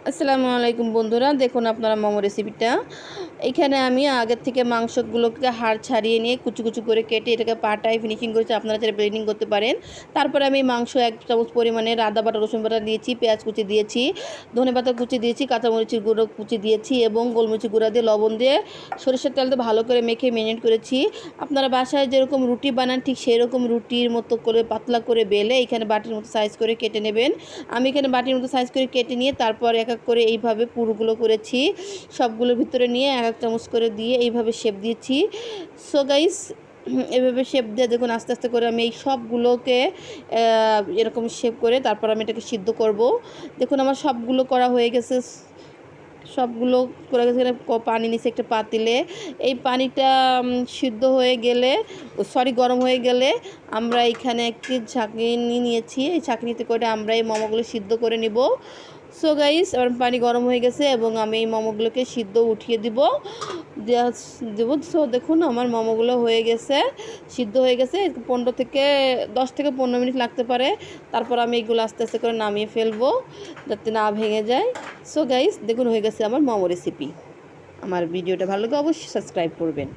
আসসালামু আলাইকুম বন্ধুরা, দেখুন আপনারা মোমো রেসিপিটা। এখানে আমি আগের থেকে মাংসগুলোকে হাড় ছাড়িয়ে নিয়ে কুচি কুচি করে কেটে এটাকে পাটায় ফিনিশিং করেছি। আপনারা চাইলে ব্লেন্ডিং করতে পারেন। তারপরে আমি মাংস 1 চামচ পরিমাণে আদা বাটা, রসুন বাটা দিয়েছি, পেঁয়াজ কুচি দিয়েছি, ধনেপাতা কুচি দিয়েছি, কাঁচামরিচের গুঁড়ো কুচি দিয়েছি এবং গোলমরিচের গুঁড়া দিয়ে, লবণ দিয়ে, সরিষার তেল দিয়ে ভালো করে মেখে ম্যারিনেট করেছি। আপনারা বাসায় যেরকম রুটি বানান ঠিক সেই রকম রুটির মতো করে পাতলা করে বেলে এখানে বাটির মতো সাইজ করে কেটে নেবেন। আমি এখানে বাটির মতো সাইজ করে কেটে নিয়ে তারপর এক এক করে এইভাবে পুরগুলো করেছি। সবগুলোর ভিতরে নিয়ে 1 চামচ করে দিয়ে এইভাবে শেপ দিয়েছি। সো গাইস, এভাবে শেপ দিয়ে দেখুন আস্তে আস্তে করে আমি এই সবগুলোকে এরকম শেপ করে তারপর আমি এটাকে সিদ্ধ করব। দেখুন আমার সবগুলো করা হয়ে গেছে। সবগুলো করে গেছে। পানি নিচে একটা পাতিলে, এই পানিটা সিদ্ধ হয়ে গেলে, গরম হয়ে গেলে আমরা এখানে একটি ছাঁকনি নিয়েছি। এই ছাঁকনিতে করে আমরা এই মোমোগুলো সিদ্ধ করে নিব। সো গাইস, এবার পানি গরম হয়ে গেছে এবং আমি এই মোমোগুলোকে সিদ্ধ উঠিয়ে দেবো। সো দেখুন আমার মোমোগুলো হয়ে গেছে, সিদ্ধ হয়ে গেছে। 10 থেকে 15 মিনিট লাগতে পারে। তারপর আমি এগুলো আস্তে আস্তে করে নামিয়ে ফেলবো যাতে না ভেঙে যায়। সো গাইস, দেখুন হয়ে গেছে আমার মোমো রেসিপি। আমার ভিডিওটা ভালো লাগে অবশ্যই সাবস্ক্রাইব করবেন।